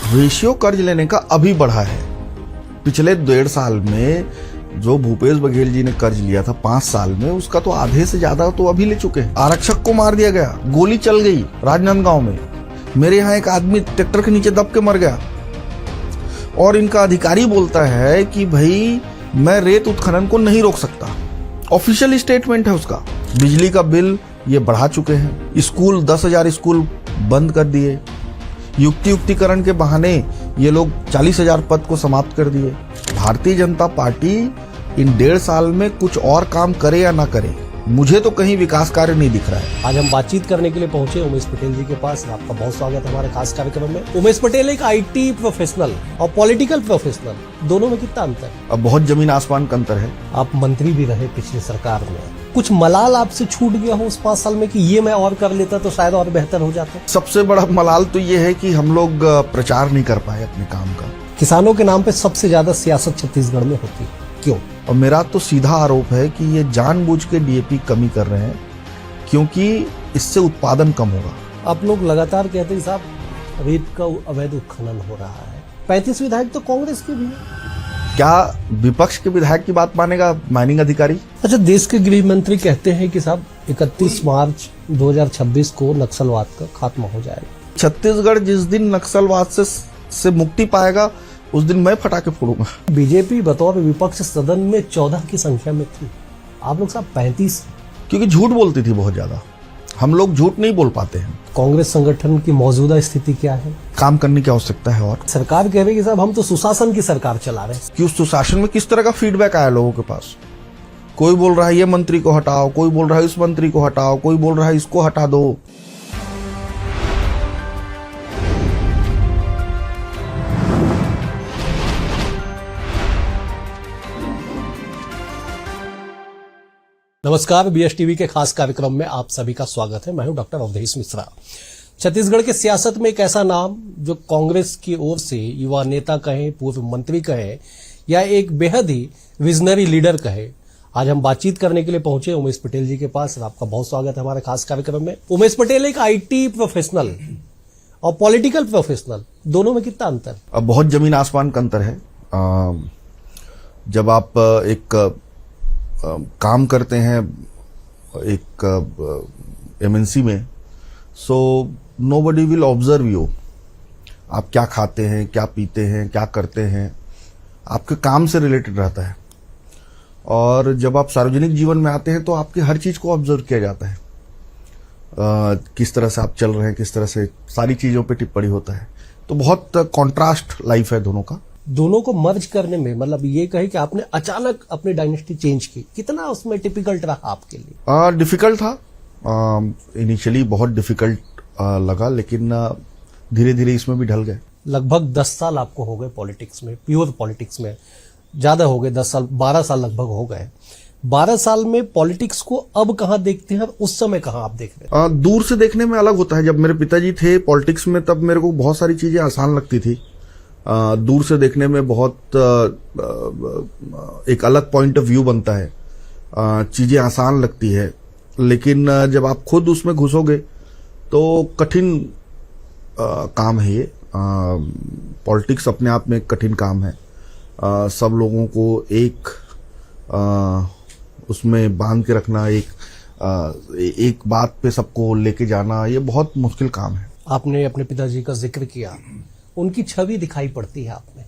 Ratio कर्ज लेने का अभी बढ़ा है। पिछले 1.5 साल में जो भूपेश बघेल जी ने कर्ज लिया था 5 साल में, उसका तो आधे से ज्यादा तो अभी ले चुके हैं। आरक्षक को मार दिया गया, गोली चल गई राजनांदगांव में। मेरे यहाँ एक आदमी ट्रैक्टर के नीचे दब के मर गया और इनका अधिकारी बोलता है कि भाई मैं रेत उत्खनन को नहीं रोक सकता। ऑफिशियल स्टेटमेंट है उसका। बिजली का बिल ये बढ़ा चुके हैं। स्कूल 10,000 स्कूल बंद कर दिए। युक्तिकरण के बहाने ये लोग 40,000 पद को समाप्त कर दिए। भारतीय जनता पार्टी इन 1.5 साल में कुछ और काम करे या ना करे, मुझे तो कहीं विकास कार्य नहीं दिख रहा है। आज हम बातचीत करने के लिए पहुंचे उमेश पटेल जी के पास। आपका बहुत स्वागत है हमारे खास कार्यक्रम में। उमेश पटेल एक आईटी प्रोफेशनल और पॉलिटिकल प्रोफेशनल, दोनों में कितना अंतर है? अब बहुत जमीन आसमान का अंतर है। आप मंत्री भी रहे पिछली सरकार में, कुछ मलाल आपसे छूट गया हो उस 5 साल में कि ये मैं और कर लेता तो शायद और बेहतर हो जाता? सबसे बड़ा मलाल तो ये है कि हम लोग प्रचार नहीं कर पाए अपने काम का। किसानों के नाम पे सबसे ज्यादा सियासत छत्तीसगढ़ में होती है, क्यों? और मेरा तो सीधा आरोप है कि ये जानबूझ के डीएपी कमी कर रहे हैं, क्योंकि इससे उत्पादन कम होगा। आप लोग लगातार कहते हैं साहब रेत का अवैध उत्खनन हो रहा है। 35 विधायक तो कांग्रेस के भी हैं। क्या विपक्ष के विधायक की बात मानेगा माइनिंग अधिकारी? अच्छा, देश के गृह मंत्री कहते हैं कि साहब 31 मार्च 2026 को नक्सलवाद का खात्मा हो जाएगा। छत्तीसगढ़ जिस दिन नक्सलवाद से मुक्ति पाएगा उस दिन मैं फटाके फोड़ूंगा। बीजेपी बतौर विपक्ष सदन में 14 की संख्या में थी, आप लोग साहब 35। क्योंकि झूठ बोलती थी बहुत ज्यादा। हम लोग झूठ नहीं बोल पाते हैं। कांग्रेस संगठन की मौजूदा स्थिति क्या है? काम करने की आवश्यकता है। और सरकार कह रही है कि साहब हम तो सुशासन की सरकार चला रहे हैं। कि उस सुशासन में किस तरह का फीडबैक आया लोगों के पास? कोई बोल रहा है ये मंत्री को हटाओ, कोई बोल रहा है इस मंत्री को हटाओ, कोई बोल रहा है इसको हटा दो। नमस्कार, बीएस टीवी के खास कार्यक्रम में आप सभी का स्वागत है। मैं हूं डॉक्टर अवधेश मिश्रा। छत्तीसगढ़ के सियासत में एक ऐसा नाम जो कांग्रेस की ओर से युवा नेता कहें, पूर्व मंत्री कहें या एक बेहद ही विजनरी लीडर कहे, आज हम बातचीत करने के लिए पहुंचे उमेश पटेल जी के पास। आपका बहुत स्वागत है हमारे खास कार्यक्रम में। उमेश पटेल एक आईटी प्रोफेशनल और पॉलिटिकल प्रोफेशनल, दोनों में कितना अंतर? अब बहुत जमीन आसमान का अंतर है। जब आप एक काम करते हैं एक एमएनसी में, so nobody will observe you. आप क्या खाते हैं, क्या पीते हैं, क्या करते हैं, आपके काम से रिलेटेड रहता है। और जब आप सार्वजनिक जीवन में आते हैं तो आपकी हर चीज को ऑब्जर्व किया जाता है। किस तरह से आप चल रहे हैं, किस तरह से सारी चीजों पे टिप्पणी होता है। तो बहुत कॉन्ट्रास्ट लाइफ है दोनों का। दोनों को मर्ज करने में, मतलब ये कहे कि आपने अचानक अपनी डायनेस्टी चेंज की, कितना उसमें डिफिकल्ट रहा आपके लिए? डिफिकल्ट था। इनिशियली बहुत डिफिकल्ट लगा, लेकिन धीरे धीरे इसमें भी ढल गए। लगभग 10 साल आपको हो गए पॉलिटिक्स में, प्योर पॉलिटिक्स में। ज्यादा हो गए, 10 साल, 12 साल लगभग हो गए। 12 साल में पॉलिटिक्स को अब कहाँ देखते हैं, उस समय कहाँ आप देख रहे हैं? दूर से देखने में अलग होता है। जब मेरे पिताजी थे पॉलिटिक्स में, तब मेरे को बहुत सारी चीजें आसान लगती थी। दूर से देखने में बहुत एक अलग पॉइंट ऑफ व्यू बनता है, चीजें आसान लगती है। लेकिन जब आप खुद उसमें घुसोगे तो कठिन काम है ये। पॉलिटिक्स अपने आप में एक कठिन काम है। सब लोगों को एक उसमें बांध के रखना, एक बात पे सबको लेके जाना, ये बहुत मुश्किल काम है। आपने अपने पिताजी का जिक्र किया, उनकी छवि दिखाई पड़ती है आप में।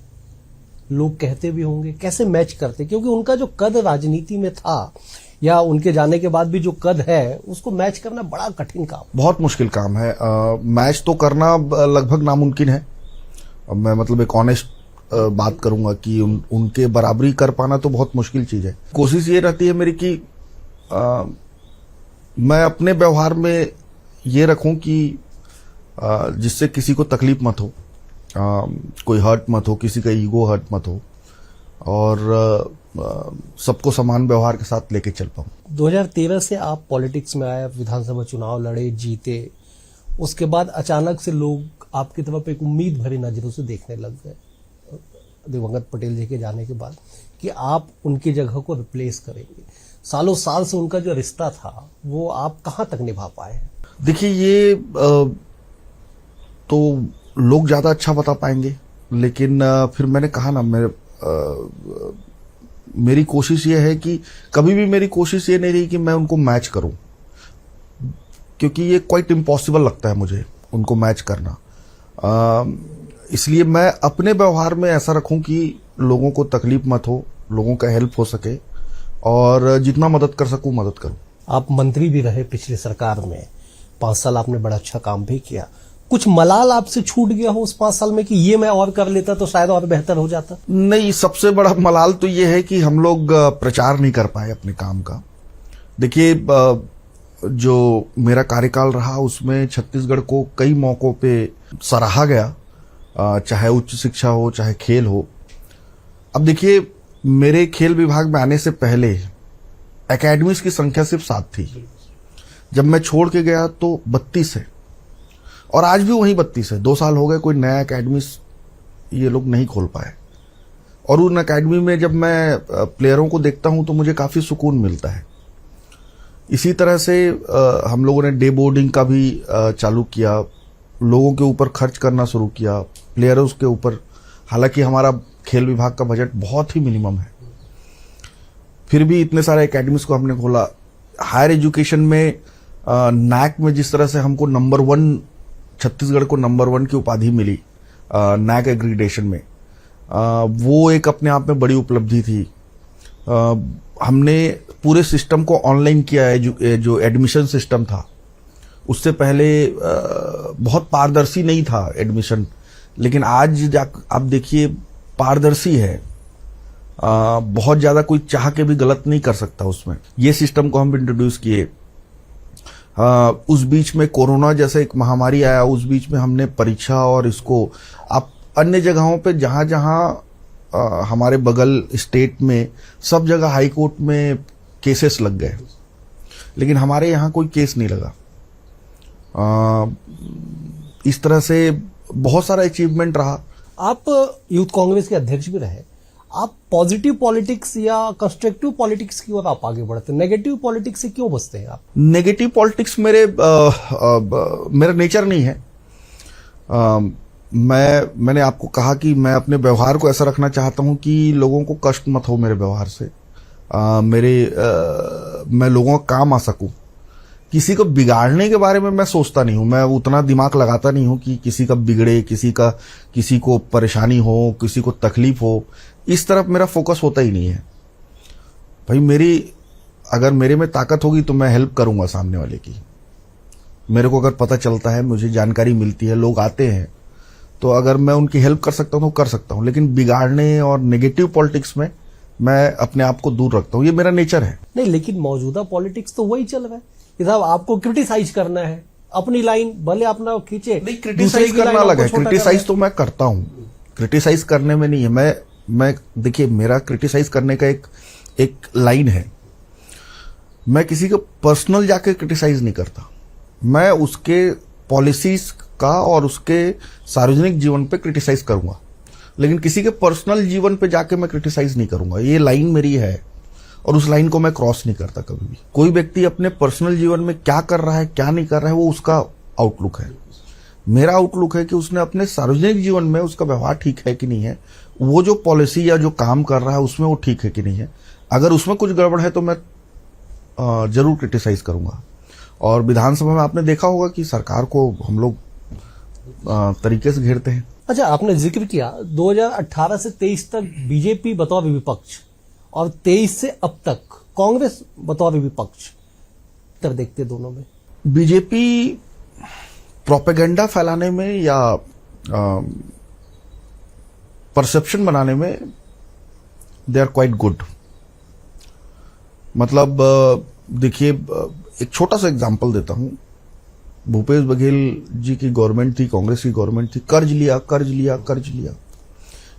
लोग कहते भी होंगे कैसे मैच करते, क्योंकि उनका जो कद राजनीति में था या उनके जाने के बाद भी जो कद है, उसको मैच करना बड़ा कठिन काम, बहुत मुश्किल काम है। मैच तो करना लगभग नामुमकिन है। मैं मतलब एक ऑनेस्ट बात करूंगा कि उनके बराबरी कर पाना तो बहुत मुश्किल चीज है। कोशिश ये रहती है मेरी कि मैं अपने व्यवहार में ये रखूं कि जिससे किसी को तकलीफ मत हो, कोई हर्ट मत हो, किसी का ईगो हर्ट मत हो, और सबको समान व्यवहार के साथ लेके चल पाऊं। 2013 से आप पॉलिटिक्स में आए, विधानसभा चुनाव लड़े, जीते। उसके बाद अचानक से लोग आपकी तरफ एक उम्मीद भरी नजरों से देखने लग गए दिवंगत पटेल जी के जाने के बाद, कि आप उनकी जगह को रिप्लेस करेंगे। सालों साल से उनका जो रिश्ता था वो आप कहाँ तक निभा पाए? देखिए, ये तो लोग ज्यादा अच्छा बता पाएंगे, लेकिन फिर मैंने कहा ना, मेरी कोशिश ये है कि कभी भी मेरी कोशिश ये नहीं रही कि मैं उनको मैच करूं, क्योंकि ये क्वाइट इम्पॉसिबल लगता है मुझे उनको मैच करना। इसलिए मैं अपने व्यवहार में ऐसा रखूं कि लोगों को तकलीफ मत हो, लोगों का हेल्प हो सके, और जितना मदद कर सकूं मदद करूं। आप मंत्री भी रहे पिछली सरकार में, 5 साल आपने बड़ा अच्छा काम भी किया। कुछ मलाल आपसे छूट गया हो उस 5 साल में कि ये मैं और कर लेता तो शायद और बेहतर हो जाता? नहीं, सबसे बड़ा मलाल तो ये है कि हम लोग प्रचार नहीं कर पाए अपने काम का। देखिए, जो मेरा कार्यकाल रहा उसमें छत्तीसगढ़ को कई मौकों पे सराहा गया, चाहे उच्च शिक्षा हो चाहे खेल हो। अब देखिए, मेरे खेल विभाग में आने से पहले एकेडमीज की संख्या सिर्फ 7 थी। जब मैं छोड़ के गया तो 32 है, और आज भी वही 32 है। 2 साल हो गए, कोई नया एकेडमीज ये लोग नहीं खोल पाए। और उन एकेडमी में जब मैं प्लेयरों को देखता हूं तो मुझे काफी सुकून मिलता है। इसी तरह से हम लोगों ने डे बोर्डिंग का भी चालू किया, लोगों के ऊपर खर्च करना शुरू किया, प्लेयर्स के ऊपर। हालांकि हमारा खेल विभाग का बजट बहुत ही मिनिमम है, फिर भी इतने सारे एकेडमीज को हमने खोला। हायर एजुकेशन में नैक में जिस तरह से हमको नंबर 1, छत्तीसगढ़ को नंबर 1 की उपाधि मिली नैक एग्रीडेशन में, वो एक अपने आप में बड़ी उपलब्धि थी। हमने पूरे सिस्टम को ऑनलाइन किया है। जो एडमिशन सिस्टम था उससे पहले बहुत पारदर्शी नहीं था एडमिशन, लेकिन आज आप देखिए पारदर्शी है। बहुत ज्यादा कोई चाह के भी गलत नहीं कर सकता उसमें। ये सिस्टम को हम इंट्रोड्यूस किए। उस बीच में कोरोना जैसा एक महामारी आया, उस बीच में हमने परीक्षा और इसको आप अन्य जगहों पे जहां जहां हमारे बगल स्टेट में सब जगह हाई कोर्ट में केसेस लग गए, लेकिन हमारे यहाँ कोई केस नहीं लगा। इस तरह से बहुत सारा अचीवमेंट रहा। आप यूथ कांग्रेस के अध्यक्ष भी रहे। आप पॉजिटिव पॉलिटिक्स या कंस्ट्रक्टिव पॉलिटिक्स की ओर आप आगे बढ़ते, नेगेटिव पॉलिटिक्स से क्यों बचते हैं आप? नेगेटिव पॉलिटिक्स मेरा नेचर नहीं है। मैंने आपको कहा कि मैं अपने व्यवहार को ऐसा रखना चाहता हूं कि लोगों को कष्ट मत हो मेरे व्यवहार से। मैं लोगों का काम आ सकूं। किसी को बिगाड़ने के बारे में मैं सोचता नहीं हूं। मैं उतना दिमाग लगाता नहीं हूं कि किसी का बिगड़े, किसी को परेशानी हो, किसी को तकलीफ हो। इस तरफ मेरा फोकस होता ही नहीं है। भाई अगर मेरे में ताकत होगी तो मैं हेल्प करूंगा सामने वाले की। मेरे को अगर पता चलता है, मुझे जानकारी मिलती है, लोग आते हैं, तो अगर मैं उनकी हेल्प कर सकता हूं तो कर सकता हूं। लेकिन बिगाड़ने और नेगेटिव पॉलिटिक्स में मैं अपने आप को दूर रखता हूं। ये मेरा नेचर है। नहीं, लेकिन मौजूदा पॉलिटिक्स तो वही चल रहा है कि साहब आपको क्रिटिसाइज करना है, अपनी लाइन भले अपना खींचे। नहीं, क्रिटिसाइज करना अलग है। क्रिटिसाइज तो मैं करता हूं, क्रिटिसाइज करने में नहीं है। मैं देखिए, मेरा क्रिटिसाइज करने का एक लाइन है। मैं किसी को पर्सनल जाके क्रिटिसाइज नहीं करता। मैं उसके पॉलिसीज का और उसके सार्वजनिक जीवन पे क्रिटिसाइज करूंगा, लेकिन किसी के पर्सनल जीवन पे जाके मैं क्रिटिसाइज नहीं करूंगा। ये लाइन मेरी है और उस लाइन को मैं क्रॉस नहीं करता कभी भी। कोई व्यक्ति अपने पर्सनल जीवन में क्या कर रहा है, क्या नहीं कर रहा है, वो उसका आउटलुक है। मेरा आउटलुक है कि उसने अपने सार्वजनिक जीवन में उसका व्यवहार ठीक है कि नहीं है, वो जो पॉलिसी या जो काम कर रहा है उसमें वो ठीक है कि नहीं है। अगर उसमें कुछ गड़बड़ है तो मैं जरूर क्रिटिसाइज करूंगा। और विधानसभा में आपने देखा होगा कि सरकार को हम लोग तरीके से घेरते हैं। अच्छा, आपने जिक्र किया 2018 से 23 तक बीजेपी बतौर विपक्ष और 23 से अब तक कांग्रेस बतौर विपक्ष, तर देखते दोनों में? बीजेपी प्रोपेगेंडा फैलाने में या परसेप्शन बनाने में दे आर क्वाइट गुड। मतलब देखिए, एक छोटा सा एग्जांपल देता हूं। भूपेश बघेल जी की गवर्नमेंट थी, कांग्रेस की गवर्नमेंट थी। कर्ज लिया,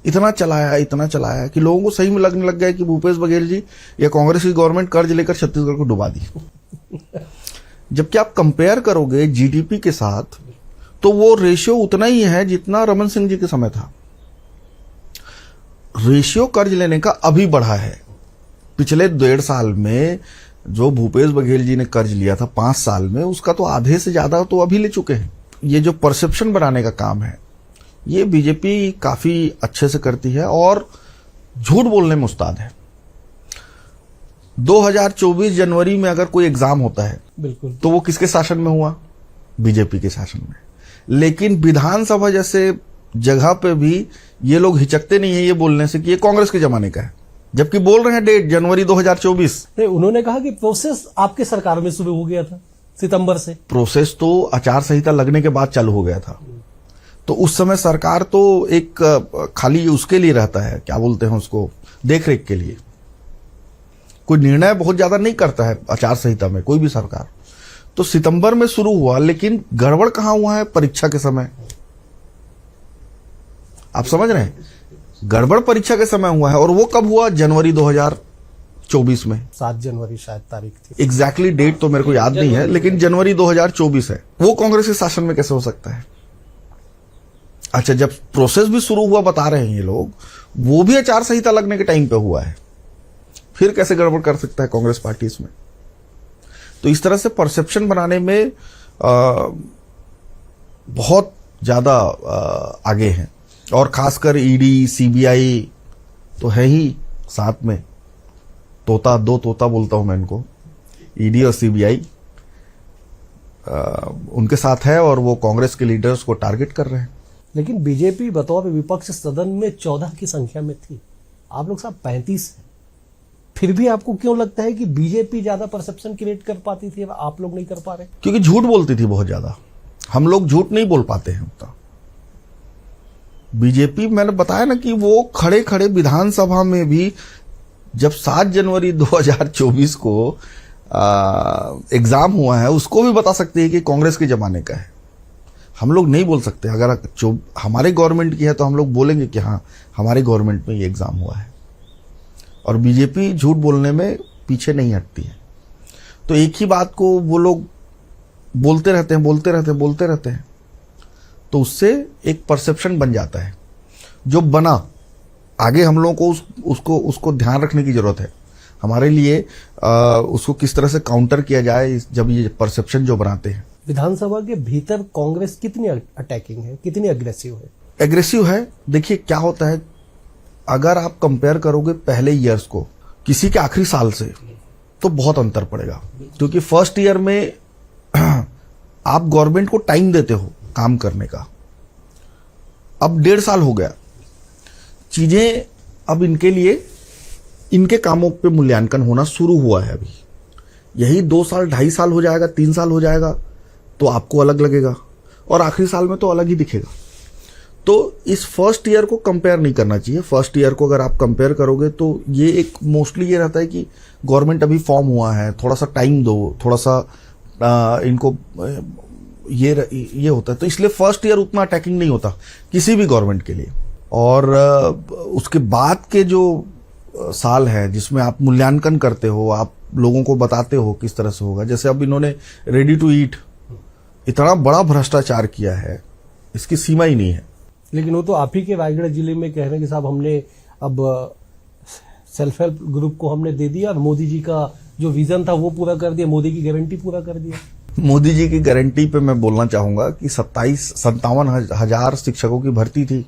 इतना चलाया कि लोगों को सही में लगने लग गया कि भूपेश बघेल जी या कांग्रेस की गवर्नमेंट कर्ज लेकर छत्तीसगढ़ को डुबा दी। जबकि आप कंपेयर करोगे जीडीपी के साथ तो वो रेशियो उतना ही है जितना रमन सिंह जी के समय था। रेशियो कर्ज लेने का अभी बढ़ा है। पिछले 1.5 साल में जो भूपेश बघेल जी ने कर्ज लिया था 5 साल में, उसका तो आधे से ज्यादा तो अभी ले चुके हैं। ये जो परसेप्शन बनाने का काम है, ये बीजेपी काफी अच्छे से करती है और झूठ बोलने में उस्ताद है। 2024 जनवरी में अगर कोई एग्जाम होता है बिल्कुल, तो वो किसके शासन में हुआ? बीजेपी के शासन में। लेकिन विधानसभा जैसे जगह पे भी ये लोग हिचकते नहीं है ये बोलने से कि ये कांग्रेस के जमाने का है, जबकि बोल रहे हैं डेट जनवरी 2024। नहीं, उन्होंने कहा कि प्रोसेस आपके सरकार में शुरू हो गया था सितंबर से। प्रोसेस तो आचार संहिता लगने के बाद चालू हो गया था, तो उस समय सरकार तो एक खाली उसके लिए रहता है, क्या बोलते हैं उसको, देख रेख के लिए। कोई निर्णय बहुत ज्यादा नहीं करता है आचार संहिता में कोई भी सरकार। तो सितंबर में शुरू हुआ, लेकिन गड़बड़ कहां हुआ है? परीक्षा के समय। आप समझ रहे हैं, गड़बड़ परीक्षा के समय हुआ है। और वो कब हुआ? जनवरी 2024 में। 7 जनवरी शायद तारीख थी। एग्जैक्टली डेट तो मेरे को याद नहीं है, लेकिन जनवरी 2024 है। वो कांग्रेस के शासन में कैसे हो सकता है? अच्छा, जब प्रोसेस भी शुरू हुआ बता रहे हैं ये लोग, वो भी आचार संहिता लगने के टाइम पे हुआ है, फिर कैसे गड़बड़ कर सकता है कांग्रेस पार्टी इसमें? तो इस तरह से परसेप्शन बनाने में बहुत ज्यादा आगे हैं। और खासकर ईडी, सीबीआई तो है ही साथ में, तोता, दो तोता बोलता हूं मैं इनको, ईडी और सीबीआई उनके साथ है और वो कांग्रेस के लीडर्स को टारगेट कर रहे हैं। लेकिन बीजेपी बतौर विपक्ष सदन में 14 की संख्या में थी, आप लोग साहब 35 हैं। फिर भी आपको क्यों लगता है कि बीजेपी ज्यादा परसेप्शन क्रिएट कर पाती थी, आप लोग नहीं कर पा रहे? क्योंकि झूठ बोलती थी बहुत ज्यादा। हम लोग झूठ नहीं बोल पाते हैं उतना। बीजेपी, मैंने बताया ना कि वो खड़े खड़े विधानसभा में भी, जब 7 जनवरी 2024 को एग्जाम हुआ है, उसको भी बता सकती है कि कांग्रेस के जमाने का है। हम लोग नहीं बोल सकते। अगर हमारे गवर्नमेंट की है तो हम लोग बोलेंगे कि हाँ, हमारे गवर्नमेंट में ये एग्जाम हुआ है। और बीजेपी झूठ बोलने में पीछे नहीं हटती है। तो एक ही बात को वो लोग बोलते रहते हैं, तो उससे एक परसेप्शन बन जाता है जो बना। आगे हम लोगों को उसको ध्यान रखने की जरूरत है हमारे लिए, उसको किस तरह से काउंटर किया जाए जब ये परसेप्शन जो बनाते हैं। विधानसभा के भीतर कांग्रेस कितनी अटैकिंग है, कितनी अग्रेसिव है? एग्रेसिव है। देखिए क्या होता है, अगर आप कंपेयर करोगे पहले ईयर्स को किसी के आखिरी साल से, तो बहुत अंतर पड़ेगा। क्योंकि फर्स्ट ईयर में आप गवर्नमेंट को टाइम देते हो काम करने का। अब 1.5 साल हो गया, चीजें अब इनके लिए, इनके कामों पे मूल्यांकन होना शुरू हुआ है। अभी यही 2 साल, 2.5 साल हो जाएगा, 3 साल हो जाएगा तो आपको अलग लगेगा, और आखिरी साल में तो अलग ही दिखेगा। तो इस फर्स्ट ईयर को कंपेयर नहीं करना चाहिए। फर्स्ट ईयर को अगर आप कंपेयर करोगे तो ये एक मोस्टली ये रहता है कि गवर्नमेंट अभी फॉर्म हुआ है, थोड़ा सा टाइम दो, थोड़ा सा इनको ये होता है। तो इसलिए फर्स्ट ईयर उतना अटैकिंग नहीं होता किसी भी गवर्नमेंट के लिए। और उसके बाद के जो साल है जिसमें आप मूल्यांकन करते हो, आप लोगों को बताते हो किस तरह से होगा। जैसे अब इन्होंने रेडी टू ईट इतना बड़ा भ्रष्टाचार किया है, इसकी सीमा ही नहीं है। लेकिन वो तो आप ही के रायगढ़ जिले में कह रहे हैं कि साहब हमने अब सेल्फ हेल्प ग्रुप को हमने दे दिया और मोदी जी का जो विजन था वो पूरा कर दिया, मोदी की गारंटी पूरा कर दिया। मोदी जी की गारंटी पे मैं बोलना चाहूंगा कि 57,000 शिक्षकों की भर्ती थी।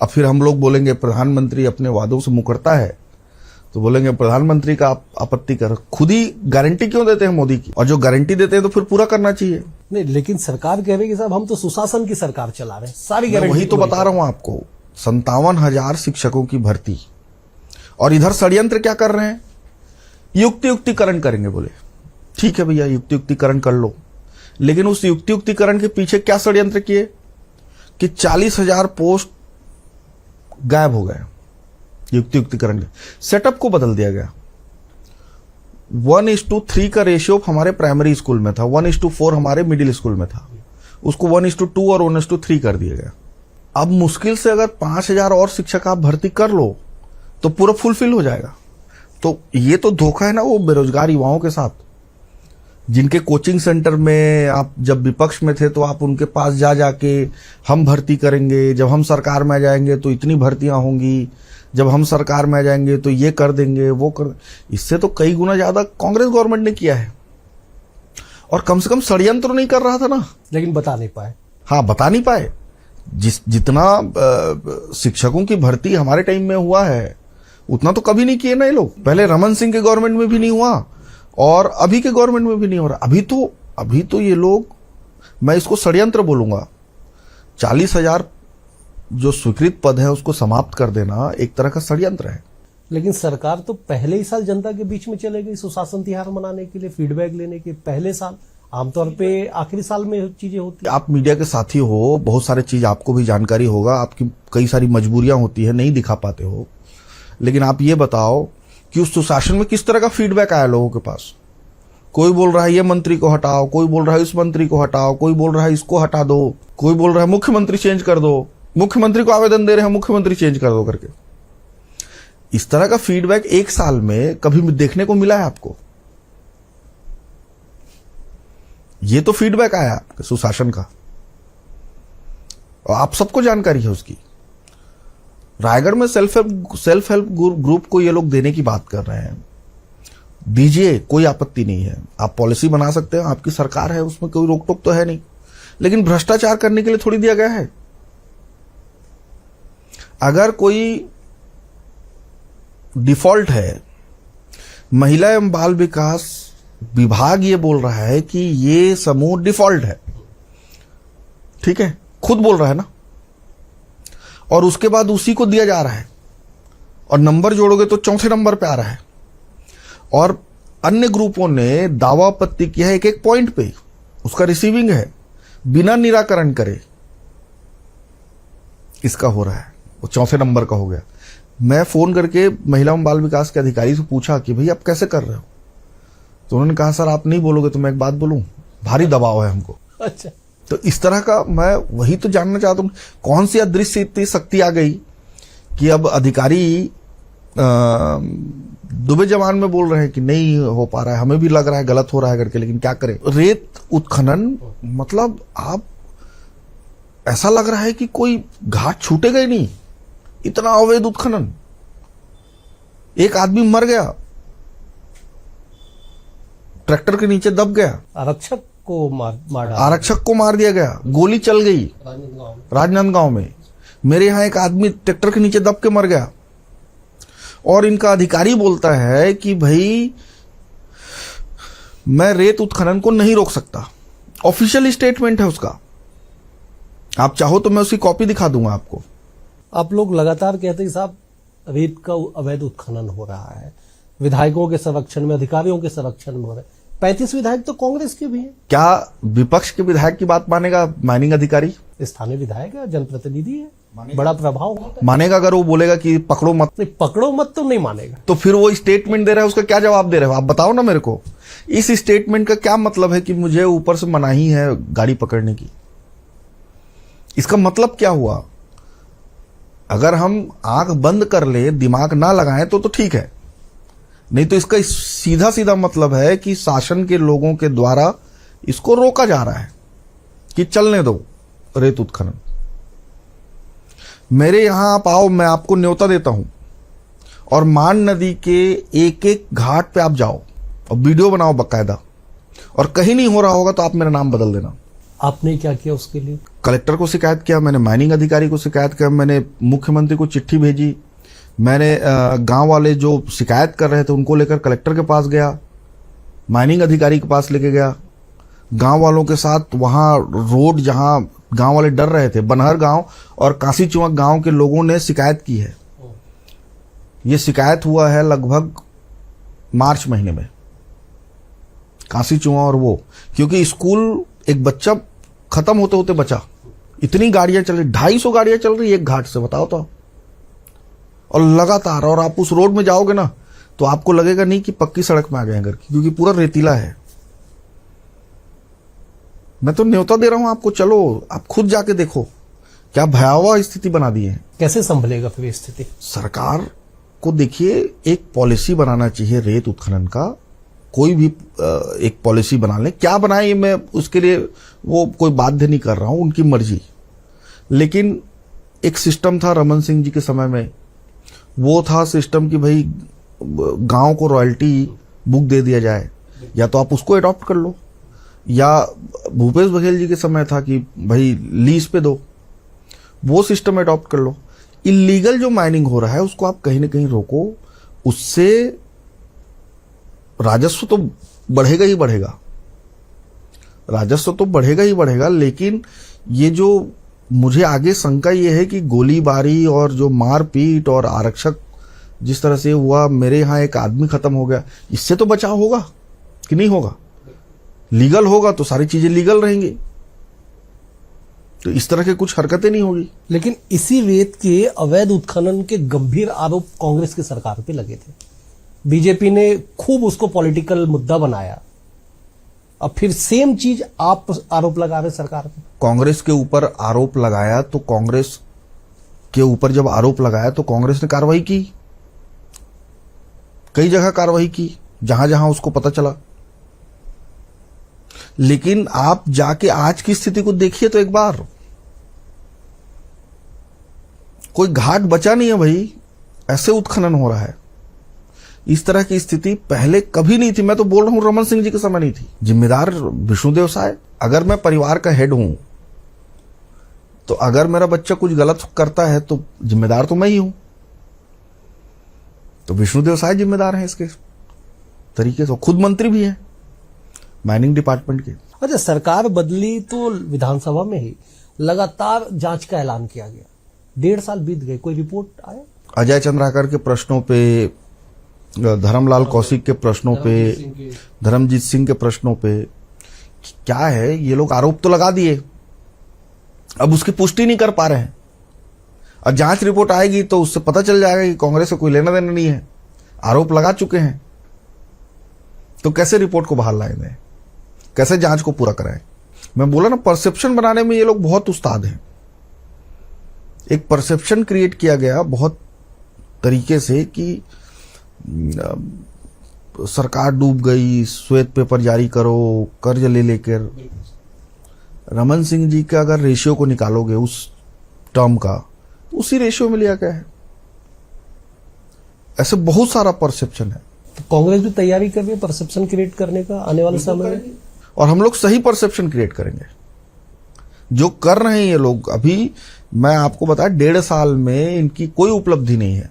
अब फिर हम लोग बोलेंगे प्रधानमंत्री अपने वादों से मुकरता है, तो बोलेंगे प्रधानमंत्री का आपत्ति कर। खुद ही गारंटी क्यों देते हैं मोदी की? और जो गारंटी देते हैं तो फिर पूरा करना चाहिए। नहीं, लेकिन सरकार कह रही है कि साहब हम तो सुशासन की सरकार चला रहे हैं, सारी गारंटी। वही तो बता रहा हूं आपको, 57,000 शिक्षकों की भर्ती। और इधर षड्यंत्र क्या कर रहे हैं? युक्तिकरण करेंगे। बोले ठीक है भैया, युक्तिकरण कर लो, लेकिन उस युक्तिकरण के पीछे क्या षड्यंत्र किए कि 40,000 पोस्ट गायब हो गए। युक्तिकरण के सेटअप को बदल दिया गया। 1:3 का रेशियो हमारे प्राइमरी स्कूल में था, 1:4 हमारे मिडिल स्कूल में था, उसको 1:2 और 1:3 कर दिया गया। अब मुश्किल से अगर 5,000 और शिक्षक आप भर्ती कर लो तो पूरा फुलफिल हो जाएगा। तो ये तो धोखा है ना वो बेरोजगार युवाओं के साथ, जिनके कोचिंग सेंटर में आप जब विपक्ष में थे तो आप उनके पास जाके हम भर्ती करेंगे, जब हम सरकार में आ जाएंगे तो इतनी भर्तियां होंगी, जब हम सरकार में आ जाएंगे तो ये कर देंगे, वो कर। इससे तो कई गुना ज्यादा कांग्रेस गवर्नमेंट ने किया है। और कम से कम षड्यंत्र नहीं कर रहा था ना, लेकिन बता नहीं पाए। हाँ, बता नहीं पाए। जितना शिक्षकों की भर्ती हमारे टाइम में हुआ है उतना तो कभी नहीं किए ना ये लोग। पहले रमन सिंह के गवर्नमेंट में भी नहीं हुआ और अभी के गवर्नमेंट में भी नहीं हो रहा। अभी तो ये लोग, मैं इसको षड्यंत्र बोलूंगा। 40,000 जो स्वीकृत पद है उसको समाप्त कर देना एक तरह का षड्यंत्र है। लेकिन सरकार तो पहले ही साल जनता के बीच में चले गई सुशासन तिहार मनाने के लिए, फीडबैक लेने के पहले साल। आमतौर पे आखिरी साल में चीजें होती है। आप मीडिया के साथी हो, बहुत सारे चीज आपको भी जानकारी होगा, आपकी कई सारी मजबूरियां होती है, नहीं दिखा पाते हो। लेकिन आप ये बताओ कि उस सुशासन में किस तरह का फीडबैक आया लोगों के पास। कोई बोल रहा है ये मंत्री को हटाओ, कोई बोल रहा है इस मंत्री को हटाओ, कोई बोल रहा है इसको हटा दो, कोई बोल रहा है मुख्यमंत्री चेंज कर दो, मुख्यमंत्री को आवेदन दे रहे हैं मुख्यमंत्री चेंज कर दो करके। इस तरह का फीडबैक एक साल में कभी देखने को मिला है आपको? ये तो फीडबैक आया सुशासन का और आप सबको जानकारी है उसकी। रायगढ़ में सेल्फ हेल्प ग्रुप को ये लोग देने की बात कर रहे हैं, दीजिए, कोई आपत्ति नहीं है। आप पॉलिसी बना सकते हैं, आपकी सरकार है, उसमें कोई रोक टोक तो है नहीं। लेकिन भ्रष्टाचार करने के लिए थोड़ी दिया गया है। अगर कोई डिफॉल्ट है, महिला एवं बाल विकास विभाग ये बोल रहा है कि ये समूह डिफॉल्ट है, ठीक है, खुद बोल रहा है ना, और उसके बाद उसी को दिया जा रहा है और नंबर जोड़ोगे तो चौथे नंबर पे आ रहा है। और अन्य ग्रुपों ने दावा आपत्ति किया है एक एक पॉइंट पे, उसका रिसीविंग है, बिना निराकरण करे इसका हो रहा है, वो चौथे नंबर का हो गया। मैं फोन करके महिला एवं बाल विकास के अधिकारी से पूछा कि भाई आप कैसे कर रहे हो, तो उन्होंने कहा सर आप नहीं बोलोगे तो मैं एक बात बोलूं, भारी दबाव है हमको। अच्छा, तो इस तरह का मैं वही तो जानना चाहता हूं, कौन सी अदृश्य इतनी शक्ति आ गई कि अब अधिकारी दुबे जमान में बोल रहे हैं कि नहीं हो पा रहा है, हमें भी लग रहा है गलत हो रहा है करके, लेकिन क्या करें। रेत उत्खनन मतलब आप ऐसा लग रहा है कि कोई घाट छूटेगा ही नहीं, इतना अवैध उत्खनन। एक आदमी मर गया, ट्रैक्टर के नीचे दब गया, आरक्षक को मार आरक्षक को मार दिया गया, गोली चल गई राजनांदगांव में। मेरे यहां एक आदमी ट्रैक्टर के नीचे दब के मर गया और इनका अधिकारी बोलता है कि भाई मैं रेत उत्खनन को नहीं रोक सकता। ऑफिशियल स्टेटमेंट है उसका, आप चाहो तो मैं उसकी कॉपी दिखा दूंगा आपको। आप लोग लगातार कहते हैं साहब रेत का अवैध उत्खनन हो रहा है, विधायकों के संरक्षण में, अधिकारियों के संरक्षण में हो रहा है। 35 विधायक तो कांग्रेस के भी हैं। क्या विपक्ष के विधायक की बात मानेगा माइनिंग अधिकारी? स्थानीय विधायक है, जनप्रतिनिधि है, बड़ा प्रभाव होता है। मानेगा अगर वो बोलेगा कि पकड़ो मत? नहीं, पकड़ो मत तो नहीं मानेगा। तो फिर वो स्टेटमेंट दे रहा है, उसका क्या जवाब दे रहे हो आप बताओ ना मेरे को। इस स्टेटमेंट का क्या मतलब है कि मुझे ऊपर से मनाही है गाड़ी पकड़ने की? इसका मतलब क्या हुआ? अगर हम आंख बंद कर ले, दिमाग ना लगाएं तो ठीक है, नहीं तो इसका सीधा सीधा मतलब है कि शासन के लोगों के द्वारा इसको रोका जा रहा है कि चलने दो रेत उत्खनन। मेरे यहां आप आओ, मैं आपको न्योता देता हूं और मान नदी के एक एक घाट पे आप जाओ और वीडियो बनाओ बकायदा, और कहीं नहीं हो रहा होगा तो आप मेरा नाम बदल देना। आपने क्या किया उसके लिए? कलेक्टर को शिकायत किया, मैंने माइनिंग अधिकारी को शिकायत किया, मैंने मुख्यमंत्री को चिट्ठी भेजी, मैंने गांव वाले जो शिकायत कर रहे थे उनको लेकर कलेक्टर के पास गया, माइनिंग अधिकारी के पास लेके गया, गांव वालों के साथ वहां रोड जहां गांव वाले डर रहे थे, बनहर गांव और काशी चुआं गांव के लोगों ने शिकायत की है। ये शिकायत हुआ है लगभग मार्च महीने में, काशी चुआं और वो, क्योंकि स्कूल एक बच्चा खत्म होते होते बचा। इतनी गाड़ियां चल रही, 250 गाड़ियां चल रही एक घाट से, बताओ तो। और लगातार, और आप उस रोड में जाओगे ना तो आपको लगेगा नहीं कि पक्की सड़क में आ गए घर की, क्योंकि पूरा रेतीला है। मैं तो न्योता दे रहा हूं आपको, चलो आप खुद जाके देखो क्या भयावह स्थिति बना दी है। कैसे संभलेगा फिर स्थिति? सरकार को देखिए, एक पॉलिसी बनाना चाहिए रेत उत्खनन का, कोई भी एक पॉलिसी बना ले। क्या बनाए ये मैं उसके लिए वो कोई बाध्य नहीं कर रहा हूं, उनकी मर्जी। लेकिन एक सिस्टम था रमन सिंह जी के समय में, वो था सिस्टम कि भाई गांव को रॉयल्टी बुक दे दिया जाए, या तो आप उसको अडॉप्ट कर लो, या भूपेश बघेल जी के समय था कि भाई लीज पे दो, वो सिस्टम अडॉप्ट कर लो। इलीगल जो माइनिंग हो रहा है उसको आप कहीं ना कहीं रोको, उससे राजस्व तो बढ़ेगा ही बढ़ेगा, राजस्व तो बढ़ेगा ही बढ़ेगा, लेकिन ये जो मुझे आगे शंका ये है कि गोलीबारी और जो मारपीट और आरक्षक जिस तरह से हुआ, मेरे यहाँ एक आदमी खत्म हो गया, इससे तो बचाव होगा कि नहीं होगा? लीगल होगा तो सारी चीजें लीगल रहेंगी, तो इस तरह की कुछ हरकतें नहीं होगी। लेकिन इसी रेत के अवैध उत्खनन के गंभीर आरोप कांग्रेस की सरकार पे लगे थे। बीजेपी ने खूब उसको पॉलिटिकल मुद्दा बनाया। अब फिर सेम चीज आप आरोप लगा रहे सरकार पे। कांग्रेस के ऊपर आरोप लगाया तो कांग्रेस के ऊपर जब आरोप लगाया तो कांग्रेस ने कार्रवाई की, कई जगह कार्रवाई की जहां जहां उसको पता चला। लेकिन आप जाके आज की स्थिति को देखिए तो एक बार, कोई घाट बचा नहीं है भाई, ऐसे उत्खनन हो रहा है। इस तरह की स्थिति पहले कभी नहीं थी। मैं तो बोल रहा हूं रमन सिंह जी के समय नहीं थी। जिम्मेदार विष्णुदेव साय, अगर मैं परिवार का हेड हूं तो अगर मेरा बच्चा कुछ गलत करता है तो जिम्मेदार तो मैं ही हूं, तो विष्णुदेव साय जिम्मेदार हैं इसके तरीके से, खुद मंत्री भी हैं माइनिंग डिपार्टमेंट के। अच्छा, सरकार बदली तो विधानसभा में ही लगातार जांच का ऐलान किया गया, 1.5 साल बीत गए, कोई रिपोर्ट आया? अजय चंद्राकर के प्रश्नों पे, धर्मलाल कौशिक के प्रश्नों पे, धर्मजीत सिंह के प्रश्नों पे, क्या है, ये लोग आरोप तो लगा दिए, अब उसकी पुष्टि नहीं कर पा रहे हैं। और जांच रिपोर्ट आएगी तो उससे पता चल जाएगा कि कांग्रेस से कोई लेना देना नहीं है, आरोप लगा चुके हैं, तो कैसे रिपोर्ट को बाहर लाएंगे, कैसे जांच को पूरा कराएं? मैं बोला ना, परसेप्शन बनाने में ये लोग बहुत उस्ताद हैं। एक परसेप्शन क्रिएट किया गया बहुत तरीके से कि सरकार डूब गई, श्वेत पेपर जारी करो, कर्ज ले लेकर। रमन सिंह जी का अगर रेशियो को निकालोगे उस टर्म का, तो उसी रेशियो में लिया गया है। ऐसे बहुत सारा परसेप्शन है, तो कांग्रेस भी तैयारी कर रही है परसेप्शन क्रिएट करने का आने वाले समय में, और हम लोग सही परसेप्शन क्रिएट करेंगे। जो कर रहे हैं ये लोग, अभी मैं आपको बताया 1.5 साल में इनकी कोई उपलब्धि नहीं है,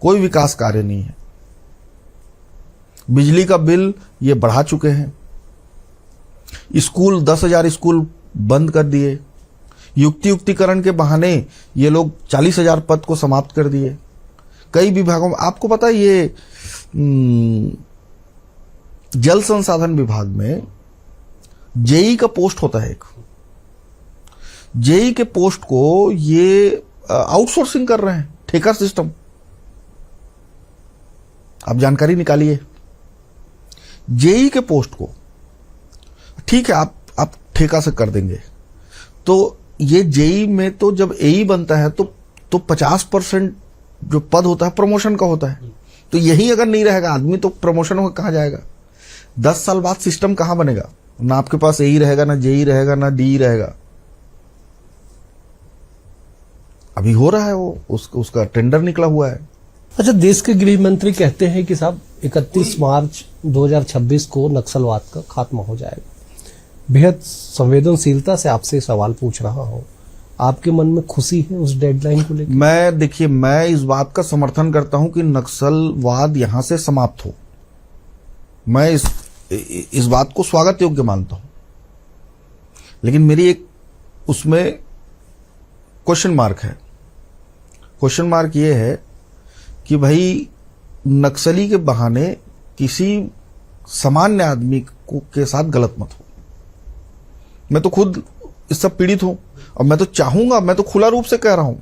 कोई विकास कार्य नहीं है। बिजली का बिल ये बढ़ा चुके हैं, स्कूल 10,000 स्कूल बंद कर दिए, युक्तिकरण के बहाने ये लोग 40,000 पद को समाप्त कर दिए। कई विभागों में आपको पता है, ये जल संसाधन विभाग में जेई का पोस्ट होता है, एक जेई के पोस्ट को ये आउटसोर्सिंग कर रहे हैं, ठेका सिस्टम। आप जानकारी निकालिए, जेई के पोस्ट को, ठीक है आप ठेका से कर देंगे, तो ये जेई में तो जब एई बनता है तो 50% जो पद होता है प्रमोशन का होता है। तो यही अगर नहीं रहेगा आदमी तो प्रमोशन होकर कहां जाएगा? 10 साल बाद सिस्टम कहां बनेगा? ना आपके पास एई रहेगा, ना जेई रहेगा, ना डी रहेगा। अभी हो रहा है वो, उसका टेंडर निकला हुआ है। अच्छा, देश के गृह मंत्री कहते हैं कि साहब 31 मार्च 2026 को नक्सलवाद का खात्मा हो जाएगा। बेहद संवेदनशीलता से आपसे सवाल पूछ रहा हूं, आपके मन में खुशी है उस डेडलाइन को लेकर? देखिए, मैं इस बात का समर्थन करता हूं कि नक्सलवाद यहां से समाप्त हो। मैं इस बात को स्वागत योग्य मानता हूं, लेकिन मेरी एक उसमें क्वेश्चन मार्क है। क्वेश्चन मार्क ये है कि भाई नक्सली के बहाने किसी सामान्य आदमी के साथ गलत मत हो। मैं तो खुद इससे पीड़ित हूं, और मैं तो चाहूंगा, मैं तो खुला रूप से कह रहा हूं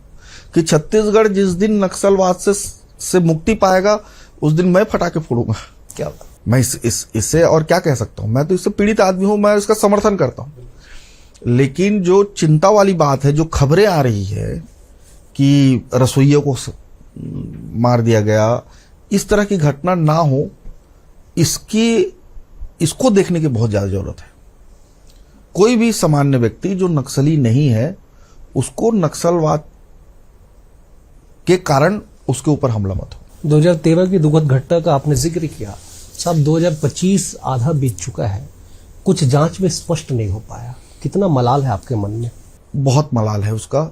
कि छत्तीसगढ़ जिस दिन नक्सलवाद से मुक्ति पाएगा उस दिन मैं फटाके फोड़ूंगा। क्या मैं इससे और क्या कह सकता हूं? मैं तो इससे पीड़ित आदमी हूं, मैं इसका समर्थन करता हूं। लेकिन जो चिंता वाली बात है, जो खबरें आ रही है कि रसोइयों को मार दिया गया, इस तरह की घटना ना हो, इसको देखने की बहुत ज्यादा जरूरत है। कोई भी सामान्य व्यक्ति जो नक्सली नहीं है, उसको नक्सलवाद के कारण उसके ऊपर हमला मत हो। 2013 की दुखद घटना का आपने जिक्र किया, साहब 2025 आधा बीत चुका है, कुछ जांच में स्पष्ट नहीं हो पाया, कितना मलाल है आपके मन में? बहुत मलाल है उसका।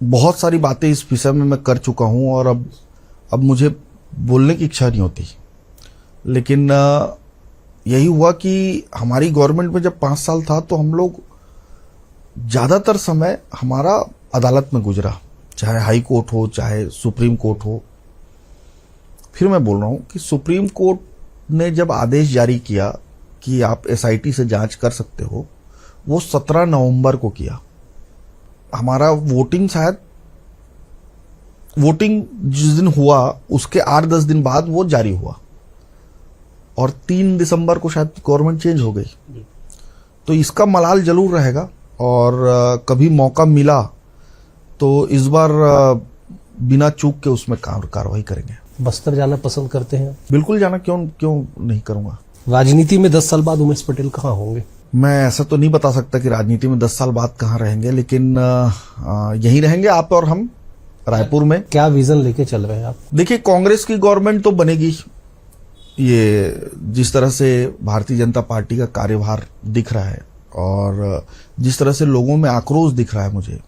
बहुत सारी बातें इस विषय में मैं कर चुका हूं और अब मुझे बोलने की इच्छा नहीं होती। लेकिन यही हुआ कि हमारी गवर्नमेंट में जब 5 साल था तो हम लोग ज्यादातर समय हमारा अदालत में गुजरा, चाहे हाई कोर्ट हो चाहे सुप्रीम कोर्ट हो। फिर मैं बोल रहा हूं कि सुप्रीम कोर्ट ने जब आदेश जारी किया कि आप एसआईटी से जांच कर सकते हो, वो 17 नवंबर को किया। हमारा वोटिंग जिस दिन हुआ उसके 8-10 दिन बाद वो जारी हुआ और 3 दिसंबर को शायद गवर्नमेंट चेंज हो गई। तो इसका मलाल जरूर रहेगा और कभी मौका मिला तो इस बार बिना चूक के उसमें कार्रवाई करेंगे। बस्तर जाना पसंद करते हैं? बिल्कुल जाना, क्यों नहीं करूंगा। राजनीति में 10 साल बाद उमेश पटेल कहाँ होंगे? मैं ऐसा तो नहीं बता सकता कि राजनीति में 10 साल बाद कहाँ रहेंगे, लेकिन यहीं रहेंगे आप और हम, रायपुर में। क्या विजन लेके चल रहे हैं आप? देखिए, कांग्रेस की गवर्नमेंट तो बनेगी। ये जिस तरह से भारतीय जनता पार्टी का कार्यभार दिख रहा है और जिस तरह से लोगों में आक्रोश दिख रहा है, मुझे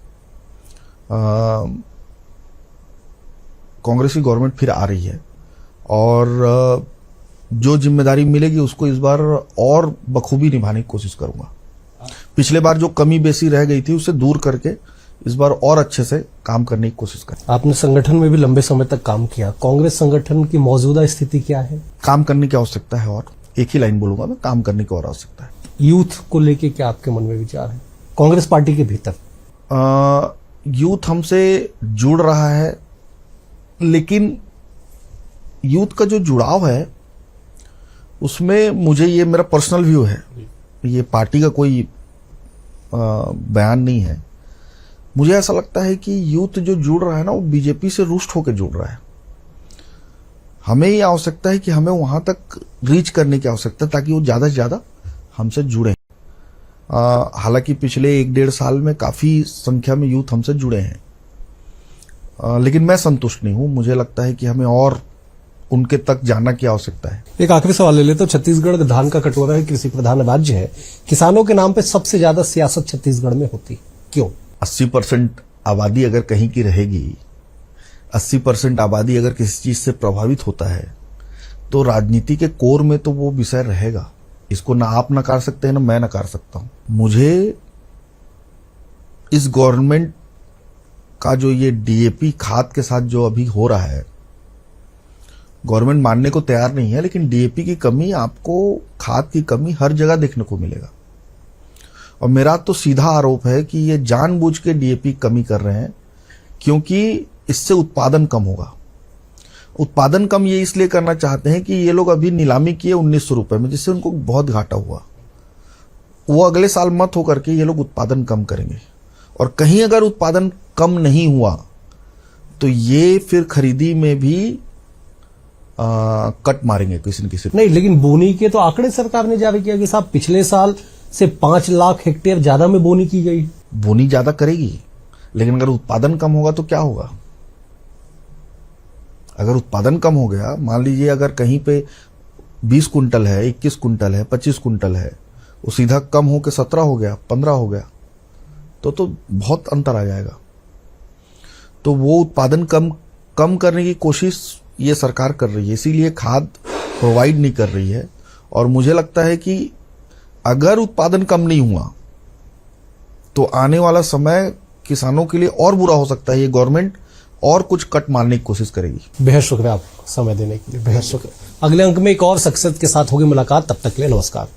कांग्रेस की गवर्नमेंट फिर आ रही है और जो जिम्मेदारी मिलेगी उसको इस बार और बखूबी निभाने की कोशिश करूंगा। पिछले बार जो कमी बेसी रह गई थी उसे दूर करके इस बार और अच्छे से काम करने की कोशिश करें। आपने संगठन में भी लंबे समय तक काम किया, कांग्रेस संगठन की मौजूदा स्थिति क्या है? काम करने की आवश्यकता है, और एक ही लाइन बोलूंगा मैं, काम करने की और आवश्यकता है। यूथ को लेके क्या आपके मन में विचार है कांग्रेस पार्टी के भीतर? यूथ हमसे जुड़ रहा है, लेकिन यूथ का जो जुड़ाव है उसमें मुझे, ये मेरा पर्सनल व्यू है, ये पार्टी का कोई बयान नहीं है, मुझे ऐसा लगता है कि यूथ जो जुड़ रहा है ना, वो बीजेपी से रुष्ट होकर जुड़ रहा है। हमें ये आवश्यकता है कि हमें वहां तक रीच करने की आवश्यकता है ताकि वो ज्यादा से ज्यादा हमसे जुड़े। हालांकि पिछले 1-1.5 साल में काफी संख्या में यूथ हमसे जुड़े हैं, लेकिन मैं संतुष्ट नहीं हूं। मुझे लगता है कि हमें और उनके तक जाना की आवश्यकता है। एक आखिरी सवाल ले लेते हो। छत्तीसगढ़ धान का कटोरा है, कृषि प्रधान राज्य है, किसानों के नाम पे सबसे ज्यादा सियासत छत्तीसगढ़ में होती, क्यों? 80% आबादी अगर कहीं की रहेगी, 80% आबादी अगर किसी चीज से प्रभावित होता है तो राजनीति के कोर में तो वो विषय रहेगा। इसको ना आप नकार सकते हैं ना मैं नकार सकता हूं। मुझे इस गवर्नमेंट का जो ये डीएपी खाद के साथ जो अभी हो रहा है, गवर्नमेंट मानने को तैयार नहीं है, लेकिन डीएपी की कमी, आपको खाद की कमी हर जगह देखने को मिलेगा। और मेरा तो सीधा आरोप है कि ये जानबूझ के डीएपी कमी कर रहे हैं, क्योंकि इससे उत्पादन कम होगा। उत्पादन कम ये इसलिए करना चाहते हैं कि ये लोग अभी नीलामी किए 1900 रुपए में, जिससे उनको बहुत घाटा हुआ। वो अगले साल मत होकर के ये लोग उत्पादन कम करेंगे, और कहीं अगर उत्पादन कम नहीं हुआ तो ये फिर खरीदी में भी कट मारेंगे किसी न किसी। नहीं, लेकिन बोनी के तो आंकड़े सरकार ने जारी किया कि साहब पिछले साल से 5 लाख हेक्टेयर ज्यादा में बोनी की गई। बोनी ज्यादा करेगी, लेकिन अगर उत्पादन कम होगा तो क्या होगा? अगर उत्पादन कम हो गया, मान लीजिए अगर कहीं पे 20 कुंटल है, 21 कुंटल है, 25 कुंटल है, वो सीधा कम होकर 17 हो गया, 15 हो गया, तो बहुत अंतर आ जाएगा। तो वो उत्पादन कम करने की कोशिश ये सरकार कर रही है, इसीलिए खाद प्रोवाइड नहीं कर रही है। और मुझे लगता है कि अगर उत्पादन कम नहीं हुआ तो आने वाला समय किसानों के लिए और बुरा हो सकता है। ये गवर्नमेंट और कुछ कट मारने की कोशिश करेगी। बेहद शुक्रिया आप समय देने के लिए, बेहद शुक्रिया। अगले अंक में एक और शख्सियत के साथ होगी मुलाकात, तब तक के लिए नमस्कार।